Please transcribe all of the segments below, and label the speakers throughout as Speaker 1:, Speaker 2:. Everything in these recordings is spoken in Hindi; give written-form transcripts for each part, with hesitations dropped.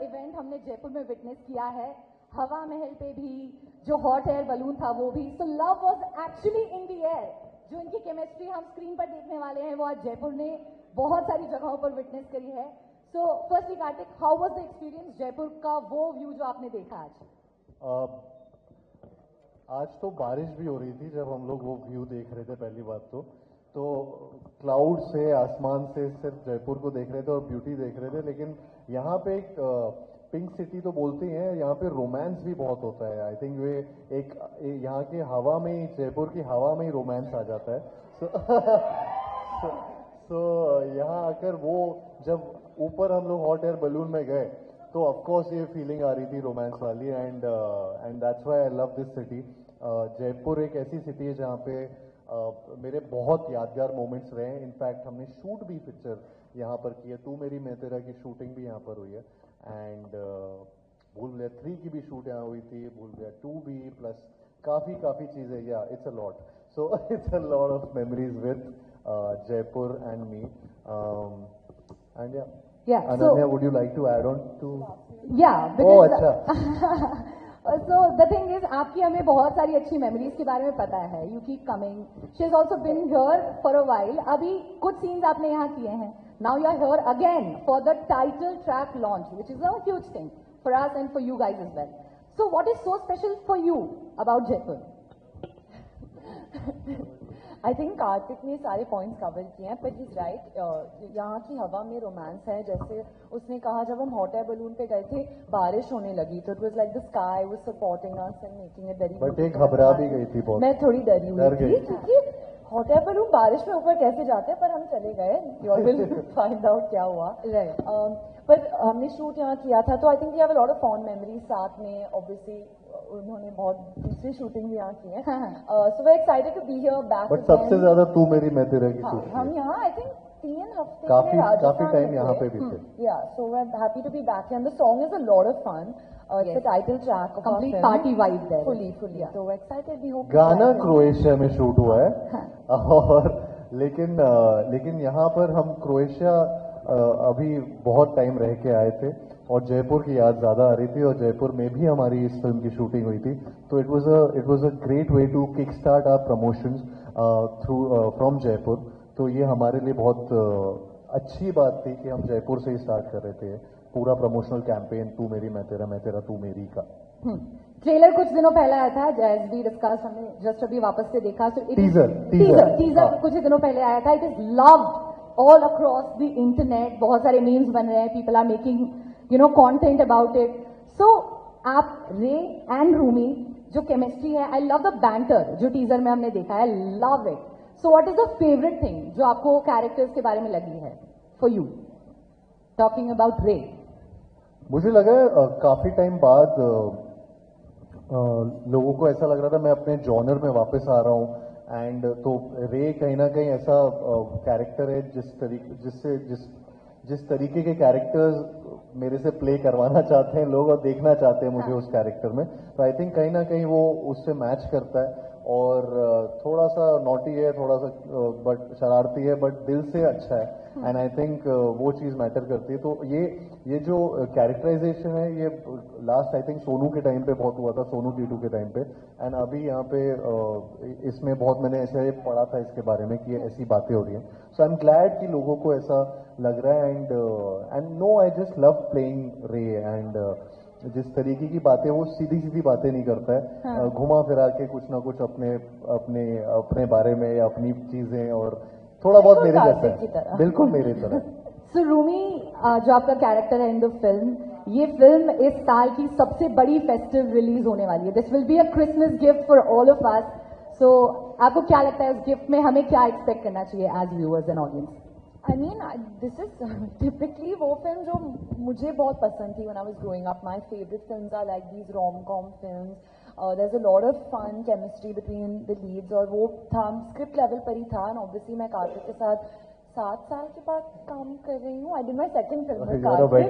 Speaker 1: इवेंट हमने जयपुर में विटनेस किया है, हवा महल पे भी जो हॉट एयर बलून था वो भी, so love was actually in the air. जो इनकी केमिस्ट्री हम स्क्रीन पर देखने वाले हैं वो आज जयपुर ने बहुत सारी जगहों पर विटनेस करी है। So firstly Kartik, how was the experience Jaipur का, वो व्यू जो आपने देखा आज?
Speaker 2: आज तो बारिश भी हो रही थी जब हम लोग वो व्यू देख रहे थे। पहली बात तो क्लाउड से, आसमान से सिर्फ जयपुर को देख रहे थे और ब्यूटी देख रहे थे। लेकिन यहाँ पे एक पिंक सिटी तो बोलते हैं, यहाँ पे रोमांस भी बहुत होता है। आई थिंक ये एक यहाँ की हवा में ही, जयपुर की हवा में ही रोमांस आ जाता है। सो यहाँ आकर वो जब ऊपर हम लोग हॉट एयर बलून में गए तो ऑफ कोर्स ये फीलिंग आ रही थी रोमांस वाली। And that's why I love this city. Jaipur एक ऐसी सिटी है जहाँ पे मेरे बहुत यादगार मोमेंट्स रहे हैं। इनफैक्ट हमने शूट भी पिक्चर यहाँ पर की है। तू मेरी मैं तेरा की शूटिंग भी यहाँ पर हुई है। एंड भूल भुलैया 3 की भी शूट यहाँ हुई थी, भूल भुलैया 2 भी, प्लस काफ़ी चीज़ें। या it's a lot, so it's a lot of memories with Jaipur and me. And या Ananya, would you like to add on to?
Speaker 1: Yeah, because
Speaker 2: अच्छा।
Speaker 1: so the thing is, आपकी हमें बहुत सारी अच्छी मेमोरीज के बारे में पता है। You keep coming. She has also been here for a while. अभी कुछ सीन्स आपने यहाँ किए हैं. Now you are here again for the title track launch, which is a huge thing for us and for you guys as well. So what is so special for you about Jaipur?
Speaker 3: I think Kartik ने सारे पॉइंट्स कवर किए हैं, पर ही इज राइट। यहाँ की हवा में रोमांस है। जैसे उसने कहा, जब हम हॉट एयर बलून पे गए थे बारिश होने लगी तो it was like the sky was supporting us and making it very.
Speaker 2: But एक घबरा भी गई थी बहुत।
Speaker 3: मैं थोड़ी डरी हुई थी क्योंकि हॉट एयर बलून बारिश में ऊपर कैसे जाते हैं, पर हम चले गए। यू विल फाइंड आउट क्या हुआ।
Speaker 1: राइट।
Speaker 3: पर हमने शूट यहाँ किया था तो I think we have a lot of fond memories साथ में। ऑब्वियसली उन्होंने बहुत दूसरी शूटिंग भी यहाँ की है। So we are excited to be here back.
Speaker 2: But सबसे ज्यादा तू मेरी मैं तेरा की शूट।
Speaker 3: हम यहाँ आई थिंक 3 हफ्ते
Speaker 2: काफी टाइम यहाँ पे भी थे।
Speaker 3: या so we are happy to be back and the song is a lot of fun. It's the title track,
Speaker 1: complete party vibe there,
Speaker 3: fully. तो we are excited. We hope
Speaker 2: गाना क्रोएशिया में शूट हुआ है। और लेकिन यहाँ पर हम क्रोएशिया अभी बहुत टाइम रह के आए थे और जयपुर की याद ज़्यादा आ रही थी। और जयपुर में भी हमारी इस फिल्म की शूटिंग हुई थी। तो it was a great way to kick start our promotions through from Jaipur. तो ये हमारे लिए बहुत अच्छी बात थी कि हम जयपुर से ही स्टार्ट कर रहे थे पूरा प्रमोशनल कैंपेन, तू मेरी मैं तेरा तू मेरी का।
Speaker 1: ट्रेलर कुछ दिनों पहले आया था, एज वी डिस्कस, हमने जस्ट अभी वापस से देखा। सो टीजर कुछ दिनों पहले आया था। It is loved all across the internet. बहुत सारे memes बन रहे हैं, people are making content about it. So आप रे एंड रूमी जो केमिस्ट्री है, I love the banter जो टीजर में हमने देखा है, love it. So what is the favorite thing जो आपको कैरेक्टर्स के बारे में लगी है for you? Talking about रे।
Speaker 2: मुझे लगा काफी टाइम बाद लोगों को ऐसा लग रहा था मैं अपने जॉनर में वापस आ रहा हूँ। एंड तो रे कहीं ना कहीं ऐसा कैरेक्टर है जिस तरीके के कैरेक्टर्स मेरे से प्ले करवाना चाहते हैं लोग और देखना चाहते हैं मुझे उस कैरेक्टर में। तो आई थिंक कहीं ना कहीं वो उससे मैच करता है। और थोड़ा सा नॉटी है, थोड़ा सा बट शरारती है, बट दिल से अच्छा है। एंड आई थिंक वो चीज़ मैटर करती है। तो ये जो कैरेक्टराइजेशन है ये लास्ट आई थिंक सोनू के टाइम पे बहुत हुआ था, सोनू टीटू के टाइम पे। एंड अभी यहाँ पे इसमें बहुत मैंने ऐसे पढ़ा था इसके बारे में कि ऐसी बातें हो रही हैं। सो आई एम ग्लैड कि लोगों को ऐसा लग रहा है। And no, I just love playing Ray. And जिस तरीके की बातें, वो सीधी बातें नहीं करता है। घुमा फिरा के कुछ ना कुछ अपने बारे में या अपनी चीजें, और थोड़ा बहुत मेरे जैसा है, बिल्कुल मेरे तरह।
Speaker 1: सो रूमी जो आपका कैरेक्टर है इन द फिल्म, ये फिल्म इस साल की सबसे बड़ी फेस्टिव रिलीज होने वाली है। This will be a Christmas gift for all of us. So आपको क्या लगता है इस गिफ्ट में हमें क्या एक्सपेक्ट करना चाहिए as viewers and audience?
Speaker 3: I mean, this is typically वो फिल्म जो मुझे बहुत पसंद थी when I was growing up. My favorite films are like these rom-com films. There's a lot of fun chemistry between the leads. और वो था स्क्रिप्ट लेवल पर ही था। And obviously मैं कार्तिक के साथ 7 साल के बाद काम कर रही हूँ। I did my second film with Kartik.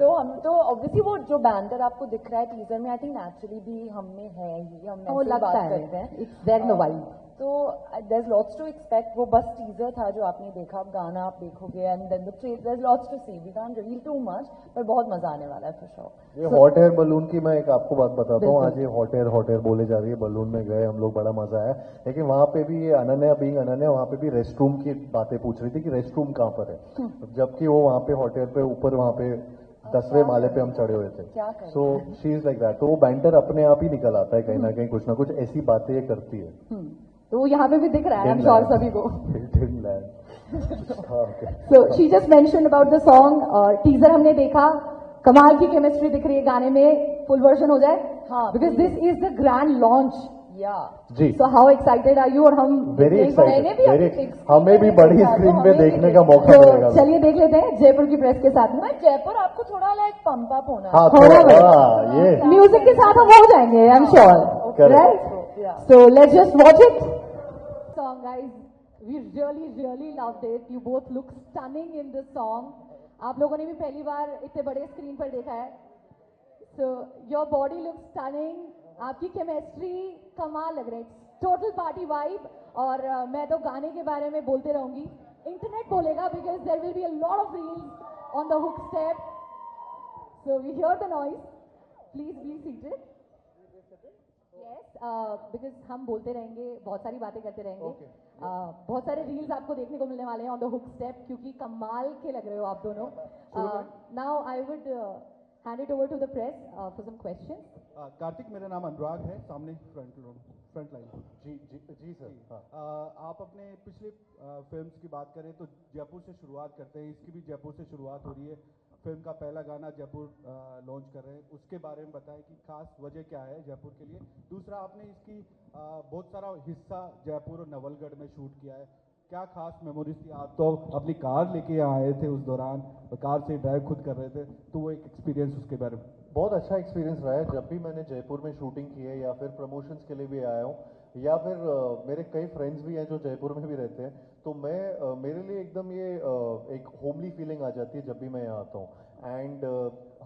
Speaker 3: तो हम तो obviously वो जो बैंटर आपको दिख रहा है टीजर में, I think naturally भी हम में है ही, हम ऐसे बात करते हैं।
Speaker 1: It's there in the vibe.
Speaker 3: So there's lots to expect. वो बस teaser था जो आपने देखा, अब गाना आप देखोगे, and then there's lots to see. We can't reveal too much, पर बहुत मजा आने वाला है for sure.
Speaker 2: ये हॉट एयर बलून की मैं एक आपको बात बताता हूँ. आज ये हॉट एयर बोले जा रही है. बलून में गए हम लोग, बड़ा मजा आया. लेकिन वहाँ पे भी ये अनन्या बीइंग अनन्या वहाँ पे भी रेस्ट रूम की बातें पूछ रही थी कि रेस्ट रूम कहाँ पर है, जबकि वो वहाँ पे हॉट एयर पे ऊपर वहाँ पे 10वें माले पे हम चढ़े हुए थे. So she is like that. तो वो बैंटर अपने आप ही निकल आता है कहीं ना कहीं, कुछ ना कुछ ऐसी बातें ये करती है.
Speaker 1: तो वो यहाँ पे भी दिख रहा है, I'm sure सभी को. So she just mentioned about the song. Teaser हमने देखा, कमाल की केमिस्ट्री दिख रही है गाने में. फुल वर्जन हो जाए, हाँ, because this is the grand launch.
Speaker 2: जी.
Speaker 1: So how excited are you? और हम
Speaker 2: वेरी एक्साइटेड. हमें भी बड़ी स्क्रीन पे देखने का मौका मिलेगा.
Speaker 1: चलिए देख लेते हैं जयपुर की प्रेस के साथ में.
Speaker 3: जयपुर आपको थोड़ा लाइक पंप अप होना है.
Speaker 2: हाँ, थोड़ा ये
Speaker 1: म्यूजिक के साथ हम हो जाएंगे, I am sure, right? So let's just watch it. Song, guys, we really loved it. You both look stunning in this song. आप लोगों ने भी पहली बार इतने बड़े स्क्रीन पर देखा है. So your body looks stunning. आपकी केमिस्ट्री कमाल लग रही है. Total party vibe. और मैं तो गाने के बारे में बोलते रहूंगी, इंटरनेट बोलेगा, because there will be a lot of reels on the hook step. So we hear the noise. Please be seated. Yes, because हम बोलते रहेंगे, बहुत सारी बातें करते रहेंगे. बहुत सारे रील्स आपको देखने को मिलने वाले हैं ऑन द हुक स्टेप, क्योंकि कमाल के लग रहे हो आप दोनों. Now I would hand it over to the press for some questions.
Speaker 4: Kartik, मेरा नाम अनुराग है, सामने फ्रंट लाइन.
Speaker 2: जी सर.
Speaker 4: आप अपने पिछले फिल्म्स की बात करें तो जयपुर से शुरुआत करते हैं. इसकी भी जयपुर से शुरुआत हो रही है. फिल्म का पहला गाना जयपुर लॉन्च कर रहे हैं, उसके बारे में बताएं कि खास वजह क्या है जयपुर के लिए. दूसरा, आपने इसकी बहुत सारा हिस्सा जयपुर और नवलगढ़ में शूट किया है. क्या खास मेमोरीज थी? आप तो अपनी कार लेके आए थे उस दौरान, कार से ड्राइव खुद कर रहे थे, तो वो एक एक्सपीरियंस उसके बारे में.
Speaker 2: बहुत अच्छा एक्सपीरियंस रहा है. जब भी मैंने जयपुर में शूटिंग की है या फिर प्रमोशंस के लिए भी आया हूँ, या फिर मेरे कई फ्रेंड्स भी हैं जो जयपुर में भी रहते हैं, तो मैं मेरे लिए एकदम ये एक होमली फीलिंग आ जाती है जब भी मैं यहाँ आता हूँ. एंड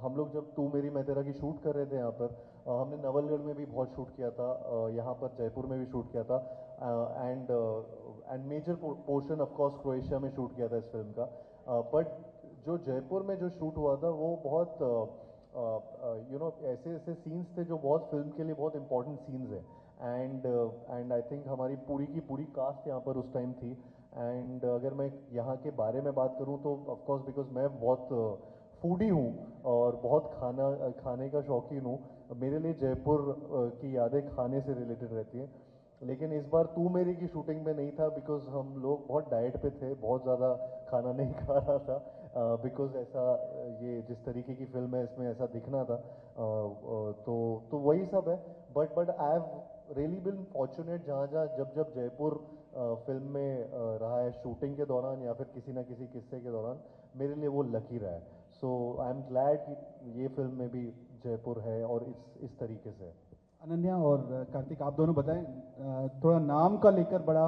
Speaker 2: हम लोग जब तू मेरी मैं तेरा की शूट कर रहे थे यहाँ पर, हमने नवलगढ़ में भी बहुत शूट किया था, यहाँ पर जयपुर में भी शूट किया था, and major portion of course Croatia में शूट किया था इस फिल्म का. बट जो जयपुर में जो शूट हुआ था वो बहुत ऐसे ऐसे सीन्स थे जो बहुत फिल्म के लिए बहुत इंपॉर्टेंट सीन्स हैं. एंड आई थिंक हमारी पूरी की पूरी कास्ट यहाँ पर उस टाइम थी. एंड अगर मैं यहाँ के बारे में बात करूँ तो ऑफ कोर्स बिकॉज मैं बहुत फूडी हूँ और बहुत खाने का शौकीन हूँ, मेरे लिए जयपुर की यादें खाने से रिलेटेड रहती हैं. लेकिन इस बार तू मेरी की शूटिंग में नहीं था, बिकॉज हम लोग बहुत डाइट पे थे, बहुत ज़्यादा खाना नहीं खा रहा था, बिकॉज ऐसा ये जिस तरीके की फिल्म है इसमें ऐसा दिखना था. तो वही सब है. But I have really bin fortunate, जहाँ जब जयपुर फिल्म में रहा है शूटिंग के दौरान या फिर किसी ना किसी किस्से के दौरान, मेरे लिए वो लकी रहा है. सो आई एम ग्लैड कि ये फिल्म में भी जयपुर है और इस तरीके से.
Speaker 4: अनन्या और कार्तिक, आप दोनों बताएं, थोड़ा नाम का लेकर बड़ा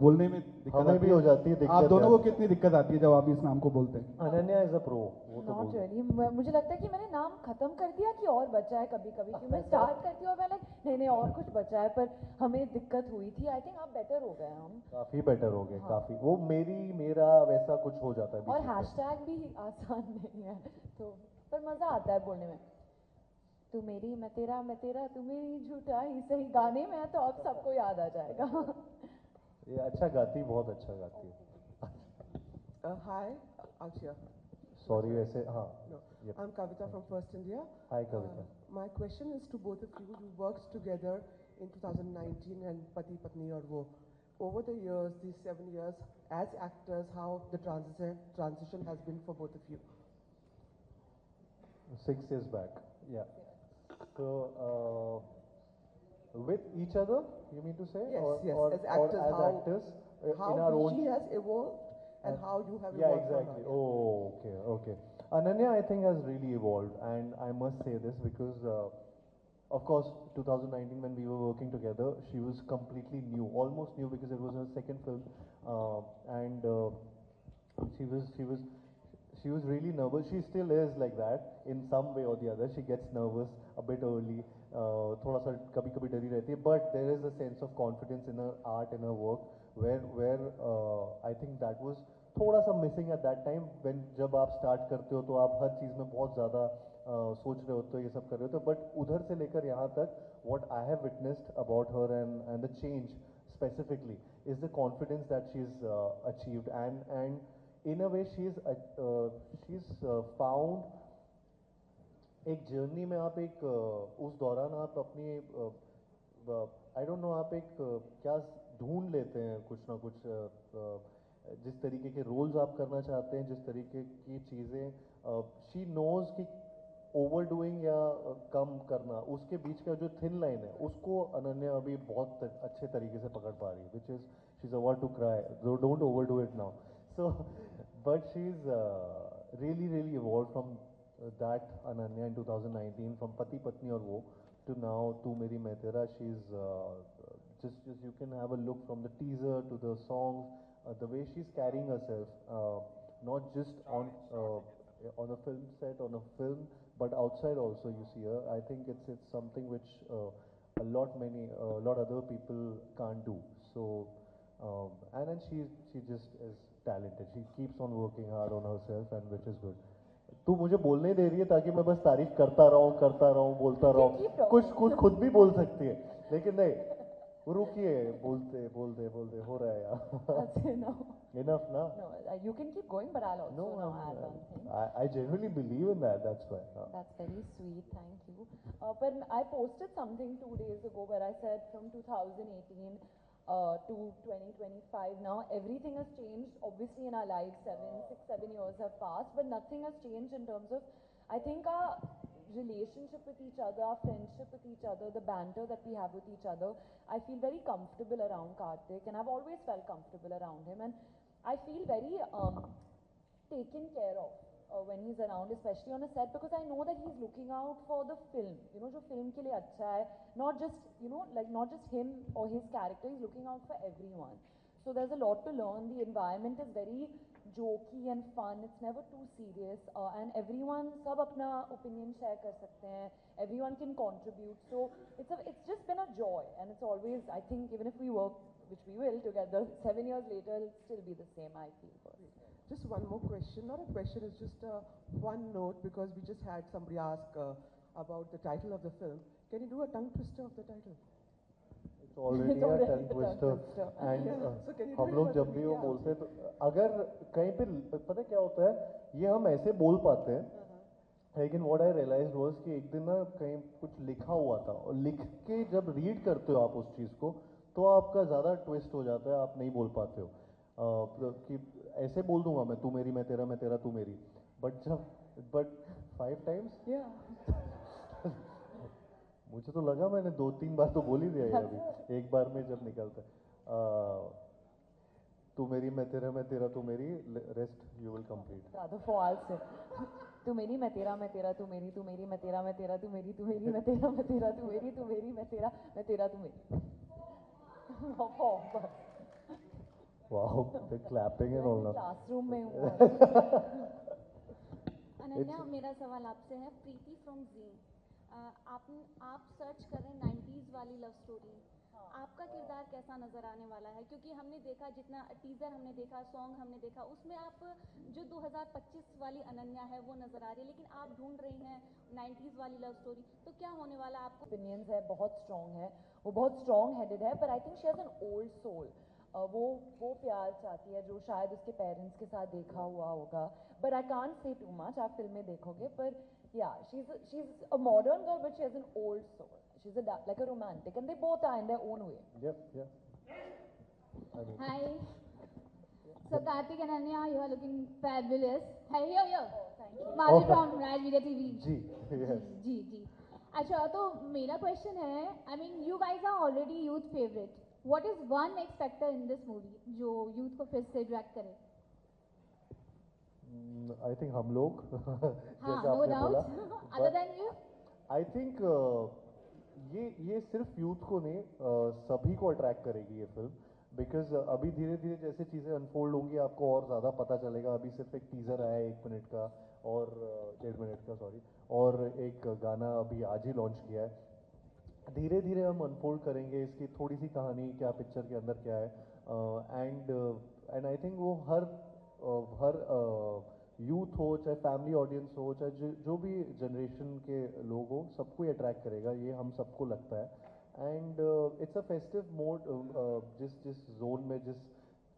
Speaker 4: बोलने में दिक्कत
Speaker 2: हमें भी हो जाती है दिक्कत.
Speaker 4: आप दोनों को कितनी दिक्कत आती है जब आप इस नाम को बोलते हैं?
Speaker 2: Ananya is a pro. वो तो
Speaker 3: नॉट रियली. मुझे लगता है कि मैंने नाम खत्म कर दिया कि और बचा है. कभी कभी कि मैं स्टार्ट करती हूँ और मैं नहीं और कुछ बचा है, पर हमें दिक्कत हुई थी. आई थिंक आप बेटर हो गए. हम
Speaker 2: काफी बेटर हो गए. काफी वो मेरा वैसा कुछ हो जाता है.
Speaker 3: और हैशटैग भी आसान नहीं है, तो पर मजा आता है बोलने में. तू मेरी मैं तेरा तू मेरी झूठा ही सही गाने में है, तो अब सबको याद आ जाएगा.
Speaker 2: ये अच्छा गाती, बहुत अच्छा गाती है.
Speaker 5: हाय Akshay.
Speaker 2: सॉरी वैसे हाँ.
Speaker 5: No, I'm Kavita from First India.
Speaker 2: Hi Kavita.
Speaker 5: My question is to both of you. You worked together in 2019 and Pati Patni aur wo. Over the years, these 7 years, as actors, how the transition has been for both of you?
Speaker 2: 6 years back. Yeah. So with each other, you mean to say?
Speaker 5: Yes, yes.
Speaker 2: Or,
Speaker 5: as actors,
Speaker 2: or as actors
Speaker 5: how
Speaker 2: in our own.
Speaker 5: she has evolved and how you have
Speaker 2: Yeah,
Speaker 5: evolved.
Speaker 2: exactly. Oh, okay. Ananya, I think, has really evolved, and I must say this because, of course, 2019 when we were working together, she was completely new, almost new, because it was her second film, and she was really nervous. She still is like that in some way or the other. She gets nervous a bit early. थोड़ा सा कभी कभी डरी रहती है, but there is a sense of confidence in हर आर्ट, इन हर work, where I think that was थोड़ा सा missing at that time when जब आप स्टार्ट करते हो तो आप हर चीज़ में बहुत ज़्यादा सोच रहे होते हो, ये सब कर रहे होते हो, बट उधर से लेकर यहाँ तक what I have witnessed about her and the change specifically is the confidence that she's achieved, and in a way she's found एक जर्नी में आप एक उस दौरान आप अपनी आई डोंट नो आप एक क्या ढूंढ लेते हैं कुछ ना कुछ जिस तरीके के रोल्स आप करना चाहते हैं, जिस तरीके की चीज़ें शी नोज कि ओवरडूइंग या कम करना, उसके बीच का जो थिन लाइन है उसको अनन्या अभी बहुत अच्छे तरीके से पकड़ पा रही है, which is she is about to cry, don't overdo it now, so but she is really really evolve from that Ananya in 2019 from Pati Patni और वो to now Tu Meri Main Tera. She's just you can have a look from the teaser to the songs, the way she's carrying herself, not just on a film set, on a film, but outside also you see her. I think it's something which a lot other people can't do. So and then she just is talented. She keeps on working hard on herself, and which is good. तू मुझे बोलने ही दे रही है ताकि मैं बस तारीफ करता रहूं बोलता रहूं, कुछ खुद भी बोल सकती है, लेकिन नहीं, रुकिए, बोलते हो रहा है यार. Enough ना?
Speaker 3: No, you can keep going, but I'll also now add one thing.
Speaker 2: I genuinely believe in that. That's why.
Speaker 3: That's very sweet. Thank you. But I posted something 2 days ago where I said from 2018 to 2025 now everything has changed obviously in our lives. 7 years have passed, but nothing has changed in terms of, I think, our relationship with each other, our friendship with each other, the banter that we have with each other. I feel very comfortable around Kartik, and I've always felt comfortable around him, and I feel very taken care of when he's around, especially on a set, because I know that he's looking out for the film, you know, jo film ke liye acha hai, not just, you know, like not just him or his character, he's looking out for everyone. So there's a lot to learn. The environment is very jokey and fun, it's never too serious, and everyone sab apna opinion share kar sakte hain, everyone can contribute, so it's just been a joy, and it's always, I think, even if we work, which we will, together 7 years later, it'll still be the same, I feel personally.
Speaker 5: Just one more question, not a question, it's just one note, because we just had somebody ask about the title of the film. Can you do a tongue twister of the title?
Speaker 2: It's already a tongue twister. And हम लोग जब भी वो बोलते हैं तो अगर कहीं पे पता क्या होता है, ये हम ऐसे बोल पाते हैं, लेकिन what I realized was कि एक दिन ना कहीं कुछ लिखा हुआ था, और लिख के जब रीड करते हो आप उस चीज़ को, तो आपका ज़्यादा ट्विस्ट हो जाता है, आप नहीं बोल पाते हो. कि ऐसे बोल दूंगा मैं, तू मेरी मैं तेरा तू मेरी, बट 5 times मुझे तो लगा मैंने 2-3 बार तो बोल ही दिया है अभी, एक बार में जब निकलता है तू मेरी मैं तेरा तू मेरी, rest you will complete.
Speaker 3: Rather false. तू मेरी मैं तेरा तू मेरी मैं तेरा तू मेरी मैं तेरा तू मेरी मैं तेरा तू मेरी.
Speaker 2: Wow, the clapping and all.
Speaker 3: Classroom में हूँ.
Speaker 6: अनन्या, मेरा सवाल आपसे है. प्रीति फ्रॉम जी, आप सर्च कर रहे हैं 90s वाली लव स्टोरी. आपका किरदार कैसा नजर आने वाला है? क्योंकि हमने देखा, जितना टीजर हमने देखा, सॉन्ग हमने देखा, उसमें आप जो 2025 वाली अनन्या है वो नजर आ रही है, लेकिन आप ढूंढ रही हैं 90s वाली लव स्टोरी. तो क्या होने वाला आपको?
Speaker 3: ओपिनियंस है, बहुत स्ट्रॉन्ग है, वो बहुत स्ट्रॉन्ग हेडेड है, पर I think she has an old soul. वो प्यार चाहती है जो शायद उसके पेरेंट्स के साथ देखा हुआ होगा, but I can't say too much, आप फिल्में देखोगे, पर yeah, she's a modern girl, but she has an old soul. She's like a romantic, and they both are in their own way.
Speaker 2: Yeah.
Speaker 6: Hi. So Kartik and Ananya, you are looking fabulous. Hey, here.
Speaker 3: Oh, thank you.
Speaker 6: Marvin from Raj Media TV.
Speaker 2: Yes.
Speaker 6: जी. अच्छा, तो मेरा क्वेश्चन है, I mean, you guys are already youth favorite. What is one X factor in this movie जो youth को फिर से ड्रैग करे?
Speaker 2: I think हम लोग जैसा
Speaker 6: no
Speaker 2: आपने बोला.
Speaker 6: Other than you?
Speaker 2: I think ये सिर्फ यूथ को नहीं, सभी को अट्रैक्ट करेगी ये फिल्म, बिकॉज अभी धीरे धीरे जैसे चीज़ें अनफोल्ड होंगी आपको और ज़्यादा पता चलेगा. अभी सिर्फ एक टीजर आया है 1 मिनट का और 1.5 मिनट का, सॉरी, और एक गाना अभी आज ही लॉन्च किया है. धीरे धीरे हम अनफोल्ड करेंगे इसकी थोड़ी सी कहानी, क्या पिक्चर के अंदर क्या है, एंड आई थिंक वो हर यूथ हो, चाहे फैमिली ऑडियंस हो, चाहे जो भी जनरेशन के लोग हो, सबको अट्रैक्ट करेगा, ये हम सबको लगता है। And it's a festive mode, जिस जिस जोन में जिस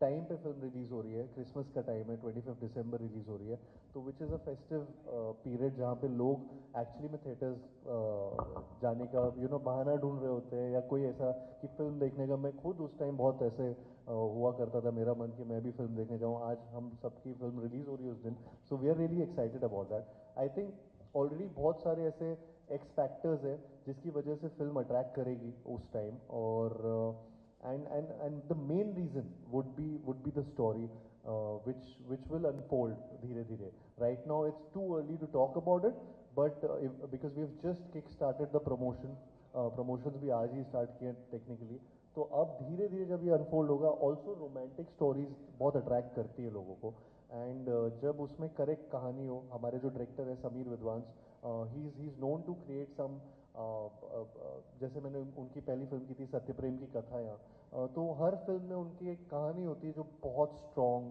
Speaker 2: टाइम पे फिल्म रिलीज हो रही है, क्रिसमस का टाइम है, 25 दिसंबर रिलीज हो रही है, तो which is a festive period जहाँ पे लोग एक्चुअली में थिएटर्स जाने का बहाना ढूंढ रहे होते हैं, या कोई ऐसा कि फिल्म देखने का। मैं खुद उस टाइम बहुत ऐसे हुआ करता था मेरा मन कि मैं भी फिल्म देखने जाऊँ। आज हम सबकी फिल्म रिलीज हो रही है उस दिन, so we are really excited about that. I think already बहुत सारे ऐसे एक्स फैक्टर्स हैं जिसकी वजह से फिल्म अट्रैक्ट करेगी उस टाइम, और and the main reason would be the story, which will unfold धीरे धीरे. Right now it's too early to talk about it, but because we have just kick started the promotions भी आज ही start किए technically, तो अब धीरे धीरे जब ये अनफोल्ड होगा, ऑल्सो रोमांटिक स्टोरीज बहुत अट्रैक्ट करती है लोगों को, एंड जब उसमें करेक्ट कहानी हो, हमारे जो डायरेक्टर है Sameer Vidwans, he is known to create some, जैसे मैंने उनकी पहली फिल्म की थी सत्य प्रेम की कथा यहाँ, तो हर फिल्म में उनकी एक कहानी होती है जो बहुत स्ट्रॉन्ग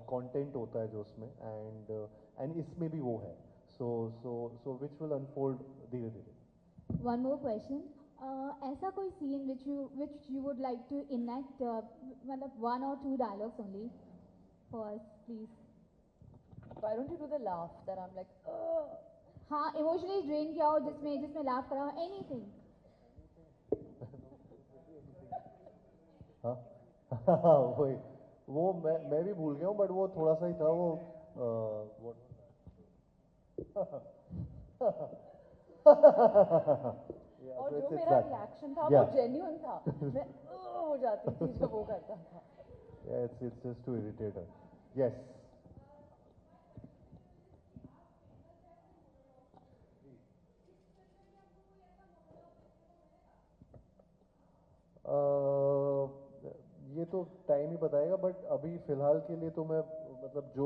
Speaker 2: कंटेंट होता है जो उसमें, एंड इसमें भी वो है, सो विच विल अनफोल्ड धीरे धीरे।
Speaker 7: One more question. ऐसा कोई scene which you would like to enact, मतलब one or two dialogues only for us, please.
Speaker 3: Why don't you do the laugh that I'm like, ugh.
Speaker 7: हाँ, emotionally drain किया हो जिसमें laugh करा हो, anything.
Speaker 2: हाँ वही, वो मैं भी भूल गया हूँ, बट वो थोड़ा सा ही था वो,
Speaker 3: और जो मेरा रिएक्शन था वो जेन्युइन था, मैं हो जाती थी जब वो करता था।
Speaker 2: It's just to irritate her. Yes. ये तो टाइम ही बताएगा, बट अभी फिलहाल के लिए तो मैं मतलब जो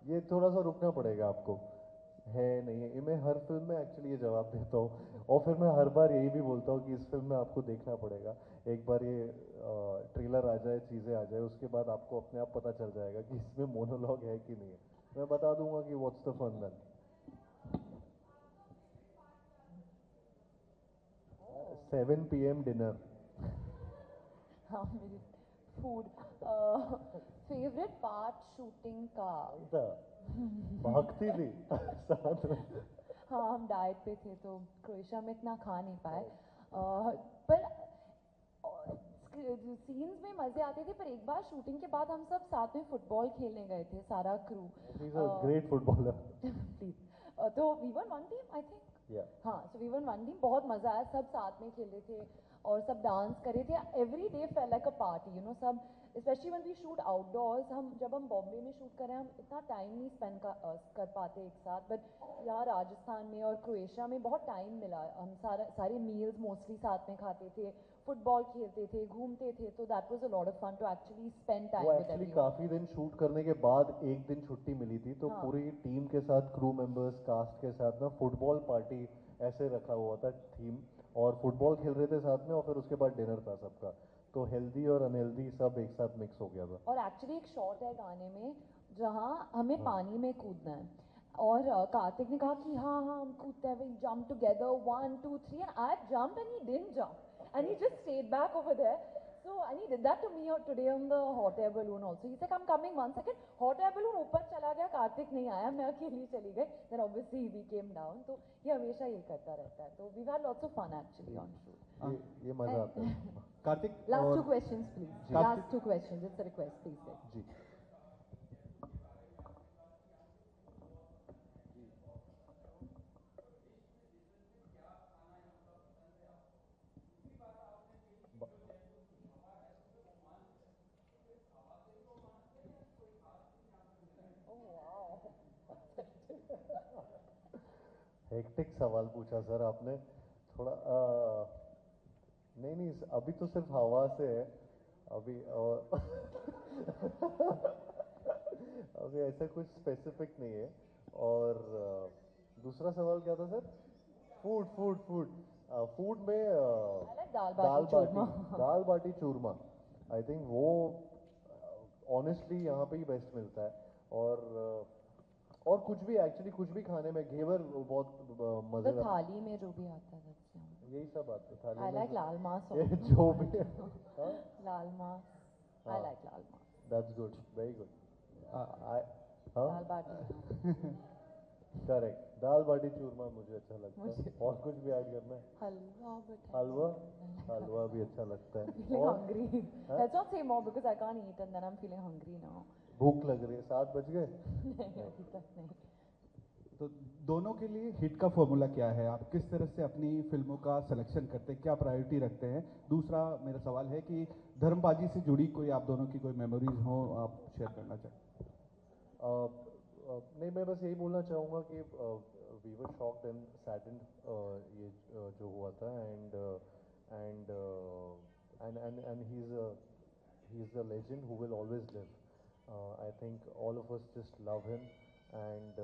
Speaker 2: ये थोड़ा सा रुकना पड़ेगा आपको, है नहीं है, मैं हर फिल्म में एक्चुअली ये जवाब देता हूँ, और फिर मैं हर बार यही भी बोलता हूँ कि इस फिल्म में आपको देखना पड़ेगा, एक बार ये ट्रेलर आ जाए, चीज़ें आ जाए, उसके बाद आपको अपने आप पता चल जाएगा कि इसमें मोनोलॉग है कि नहीं है। मैं बता दूंगा कि what's the fun then. 7 PM dinner.
Speaker 3: हाँ, मेरी फूड फेवरेट पार्ट शूटिंग का
Speaker 2: भागती थी साथ में।
Speaker 3: हाँ, हम डाइट पे थे तो क्रोएशिया में इतना खा नहीं पाए, पर सीन्स में मजे आते थे। पर एक बार शूटिंग के बाद हम सब साथ में फुटबॉल खेलने गए थे, सारा क्रू।
Speaker 2: Great footballer.
Speaker 3: प्लीज। तो we won one team I think. हाँ, so we won one team, बहुत मजा आया, सब साथ में खेले थे और सब डांस करे थे। Every day felt like a party, सब specially when we shoot outdoors. जब हम बॉम्बे में शूट करें, हम इतना टाइम नहीं स्पेंड कर पाते एक साथ, बट यहाँ राजस्थान में और क्रोएशिया में बहुत टाइम मिला। हम सारे मील्स मोस्टली साथ में खाते थे, फुटबॉल खेलते थे, घूमते थे, तो that was a lot of fun to actually spend time with everyone.
Speaker 2: काफी दिन शूट करने के बाद एक दिन छुट्टी मिली थी, तो पूरी टीम के साथ, क्रू मेंबर्स, कास्ट के साथ ना फुटबॉल पार्टी ऐसे रखा हुआ था थीम, और फुटबॉल खेल रहे थे साथ में, और फिर उसके बाद डिनर था सबका, तो हेल्दी और अनहेल्दी सब एक साथ मिक्स हो गया था।
Speaker 3: और एक्चुअली एक शॉट है गाने में जहाँ हमें पानी में कूदना है, और कार्तिक ने कहा कि हाँ हाँ हम कूदते हैं, we jump together 1 2 3, and I jump and he didn't jump and he just stayed back over there. So and he did that to me today on the hot air balloon also. He's like, I'm coming 1 second. Hot air balloon ऊपर चला गया, कार्तिक नहीं आया, मैं अकेली चली गई. Then obviously he came down. तो ये हमेशा ये करता रहता है. तो we've had lots of fun actually on shoot.
Speaker 2: ये मजा आता है।
Speaker 4: Kartik,
Speaker 1: Last two questions please. Last two questions. It's a request, please.
Speaker 2: जी। हेक्टिक सवाल पूछा सर आपने, थोड़ा नहीं अभी तो सिर्फ हवा से है अभी, और अभी ऐसा कुछ स्पेसिफिक नहीं है। और दूसरा सवाल क्या था sir? Food food food food में
Speaker 3: I like dal baati churma.
Speaker 2: Dal baati churma I think वो ऑनेस्टली यहाँ पे ही बेस्ट मिलता है और कुछ भी एक्चुअली कुछ भी खाने में घेवर बहुत
Speaker 3: The
Speaker 2: मजेदार
Speaker 3: थाली में जो भी आता है that's yum.
Speaker 2: यही सब बात है थाली
Speaker 3: I
Speaker 2: में
Speaker 3: like lal mas
Speaker 2: ये
Speaker 3: also.
Speaker 2: जो भी है हाँ
Speaker 3: Lal mas. I
Speaker 2: हाँ,
Speaker 3: like lal mas.
Speaker 2: That's good very good हाँ
Speaker 3: दाल बाटी.
Speaker 2: करेक्ट दाल बाटी चूरमा मुझे अच्छा लगता है और कुछ भी ऐड करना है
Speaker 3: Halwa but
Speaker 2: हलवा हलवा भी अच्छा लगता है
Speaker 3: feeling
Speaker 2: और
Speaker 3: hungry.
Speaker 2: हाँ?
Speaker 3: Let's not say more because I can't eat and then I'm feeling hungry now.
Speaker 2: भूख लग रही है 7 बज गए
Speaker 3: नहीं अभी तक नहीं.
Speaker 4: तो दोनों के लिए हिट का फॉर्मूला क्या है? आप किस तरह से अपनी फिल्मों का सिलेक्शन करते हैं, क्या प्रायोरिटी रखते हैं? दूसरा मेरा सवाल है कि धर्मबाजी से जुड़ी कोई आप दोनों की कोई मेमोरीज हो आप शेयर करना चाहें?
Speaker 2: नहीं मैं बस यही बोलना चाहूँगा कि we were shocked and saddened ये जो हुआ था and and he is a legend who will always live I think all of us just love him and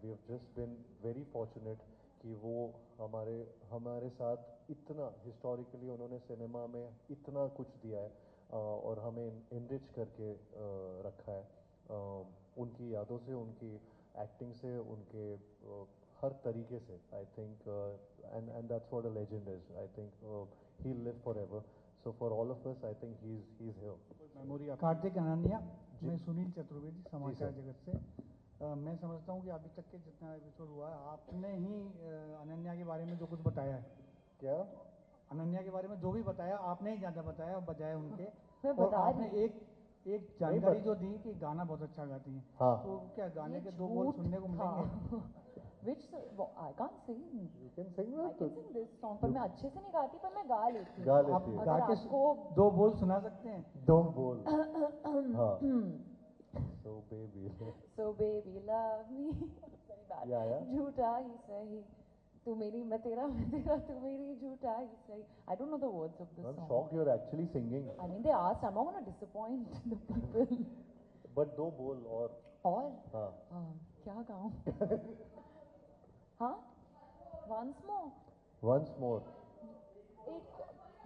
Speaker 2: we have just been very fortunate कि वो हमारे साथ इतना हिस्टोरिकली उन्होंने सिनेमा में इतना कुछ दिया है और हमें इनरिच करके रखा है उनकी यादों से उनकी एक्टिंग से उनके हर तरीके से I think and that's what a legend is I think he live for ever so for all of us I think he is here
Speaker 4: कोई मेमोरी आप?
Speaker 8: कार्तिक अनन्या,
Speaker 2: जी।
Speaker 8: मैं सुनील चतुर्वेदी समाचार
Speaker 2: सर।
Speaker 8: जगत से। मैं समझता हूँ कि अभी तक के जितना एपिसोड हुआ है आपने ही अनन्या के बारे में जो कुछ बताया है,
Speaker 2: क्या
Speaker 8: अनन्या के बारे में जो भी बताया आपने ही ज़्यादा बताया और बजाय उनके।
Speaker 3: मैं
Speaker 8: और
Speaker 3: बता
Speaker 8: आपने
Speaker 3: रही
Speaker 8: एक जानकारी जो दी कि गाना बहुत अच्छा गाती हैं,
Speaker 2: हाँ।
Speaker 8: तो क्या गाने
Speaker 3: ये
Speaker 8: के 2 बोल
Speaker 3: झूठ
Speaker 8: सुनने को
Speaker 3: था.
Speaker 8: मिलेंगे?
Speaker 3: Which I can't sing.
Speaker 2: You can sing
Speaker 3: I can sing this song पर मैं अच्छे से नहीं गाती पर मैं गा लेती हूँ.
Speaker 2: गा
Speaker 8: आप
Speaker 2: लेती है
Speaker 8: गा
Speaker 3: अगर
Speaker 8: के
Speaker 3: आपको
Speaker 8: 2 बोल सुना सकते हैं?
Speaker 2: दो बोल हाँ so baby
Speaker 3: So baby love me. Very bad.
Speaker 2: Yeah.
Speaker 3: झूठा ही सही. तू मेरी मैं तेरा तू मेरी झूठा ही सही. I don't know the words of this
Speaker 2: I'm
Speaker 3: song.
Speaker 2: shocked you're actually singing
Speaker 3: I mean they asked. I'm not going to disappoint the people.
Speaker 2: but दो बोल और
Speaker 3: और
Speaker 2: हाँ
Speaker 3: क्या गाऊं? हाँ? Once more.
Speaker 2: once more
Speaker 3: एक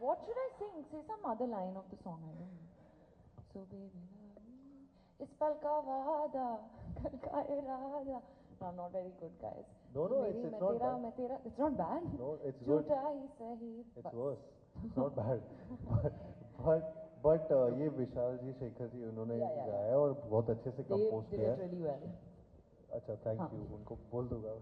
Speaker 3: what should I sing? Say some other line of the song. I don't know. So baby love me. इस पल का वादा कल का इरादा. No, I'm not very good, guys.
Speaker 2: No,
Speaker 3: तू
Speaker 2: no,
Speaker 3: मेरी,
Speaker 2: it's
Speaker 3: मैं
Speaker 2: not
Speaker 3: तेरा,
Speaker 2: bad.
Speaker 3: मैं तेरा. It's not bad.
Speaker 2: No, it's good.
Speaker 3: झूठा ही सही.
Speaker 2: It's
Speaker 3: बस.
Speaker 2: worse. It's not bad. but ये विशाल जी शेखर जी उन्होंने
Speaker 3: Yeah.
Speaker 2: गाया और बहुत अच्छे से
Speaker 3: They
Speaker 2: कंपोज
Speaker 3: did
Speaker 2: किया
Speaker 3: it really well.
Speaker 2: अच्छा थैंक
Speaker 3: हाँ.
Speaker 2: यू उनको बोल दूंगा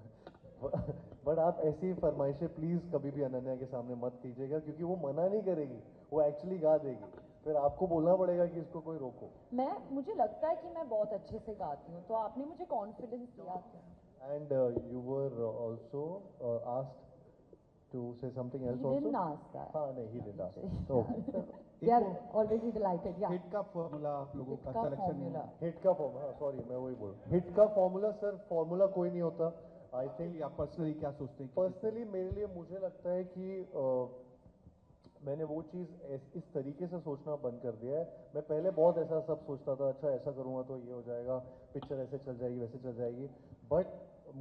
Speaker 2: बट आप ऐसी फरमाइशें प्लीज कभी भी अनन्या के सामने मत कीजिएगा क्योंकि वो मना नहीं करेगी वो एक्चुअली गा देगी फिर आपको बोलना पड़ेगा कि इसको कोई रोको
Speaker 3: मुझे लगता है कि मैं बहुत अच्छे से गाती हूँ तो आपने मुझे कॉन्फिडेंस दिया था.
Speaker 2: And you were also asked to say something else
Speaker 3: He didn't
Speaker 2: also?
Speaker 3: ask that.
Speaker 2: हाँ नहीं, he didn't ask.
Speaker 3: Yeah.
Speaker 2: Okay.
Speaker 1: We are already delighted. Yeah.
Speaker 4: Hit का फॉर्मूला आप लोगों
Speaker 3: Hit
Speaker 4: का
Speaker 3: का
Speaker 4: सिलेक्शन
Speaker 3: formula.
Speaker 2: हिट का फॉर्मूला हाँ सॉरी मैं वही बोल हिट का फॉर्मूला सर फॉर्मूला कोई नहीं होता आई थिंक
Speaker 4: आप पर्सनली क्या सोचते हैं?
Speaker 2: पर्सनली मेरे लिए मुझे लगता है कि मैंने वो चीज़ इस तरीके से सोचना बंद कर दिया है मैं पहले बहुत ऐसा सब सोचता था अच्छा ऐसा करूँगा तो ये हो जाएगा पिक्चर ऐसे चल जाएगी वैसे चल जाएगी बट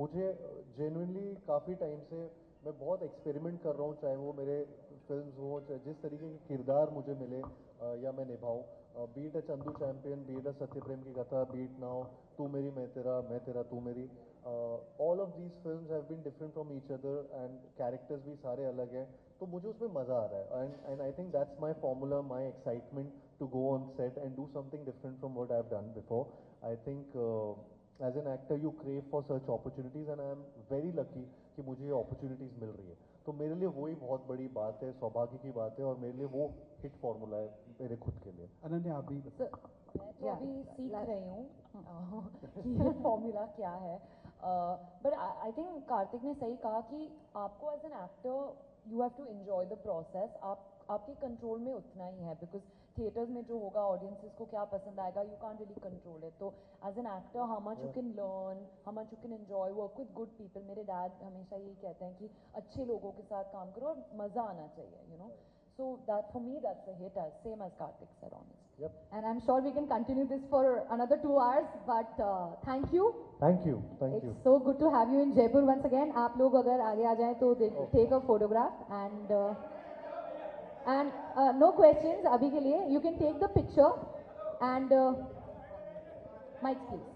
Speaker 2: मुझे जेन्युइनली काफ़ी टाइम से मैं बहुत एक्सपेरिमेंट कर रहा हूँ चाहे वो मेरे फिल्म्स हो चाहे जिस तरीके के किरदार मुझे मिले या मैं निभाऊँ बीट अ चंदू चैंपियन बीट अ सत्यप्रेम की कथा बीट नाउ तू मेरी मैं Tera Tu Meri all of these films have been different from each other and characters भी सारे अलग हैं तो मुझे उसमें मज़ा आ रहा है and I think that's my formula my excitement to go on set and do something different from what I have done before I think as an actor you crave for such opportunities and I am very lucky कि मुझे ये अपॉर्चुनिटीज़ मिल रही है तो मेरे लिए वही बहुत बड़ी बात है सौभाग्य की बात है और मेरे लिए वो हिट फॉर्मूला है मेरे खुद के लिए
Speaker 4: अनन्या आप भी
Speaker 3: मैं तो अभी सीख रही हूँ कि ये फॉर्मूला क्या है बट आई थिंक कार्तिक ने सही कहा कि आपको as an actor you have to enjoy the process आपके कंट्रोल में उतना ही है बिकॉज थिएटर्स में जो होगा ऑडियंसेस को क्या पसंद आएगा you can't really control it तो as an actor how much you can learn how much you can enjoy work with good people मेरे डैड हमेशा यही कहते हैं कि अच्छे लोगों के साथ काम करो और मज़ा आना चाहिए you know so that for me that's a hit as same as Kartik sir honestly
Speaker 2: Yep.
Speaker 1: And I'm sure we can continue this for another 2 hours, but thank you.
Speaker 2: Thank you. Thank you.
Speaker 1: It's so good to have you in Jaipur once again. आप लोग अगर आगे आ जाएं तो take a photograph and no questions अभी के लिए. You can take the picture and mics please.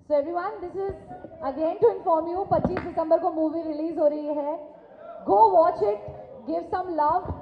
Speaker 1: So everyone, this is again to inform you 25 दिसंबर को movie release हो रही है. Go watch it, give some love.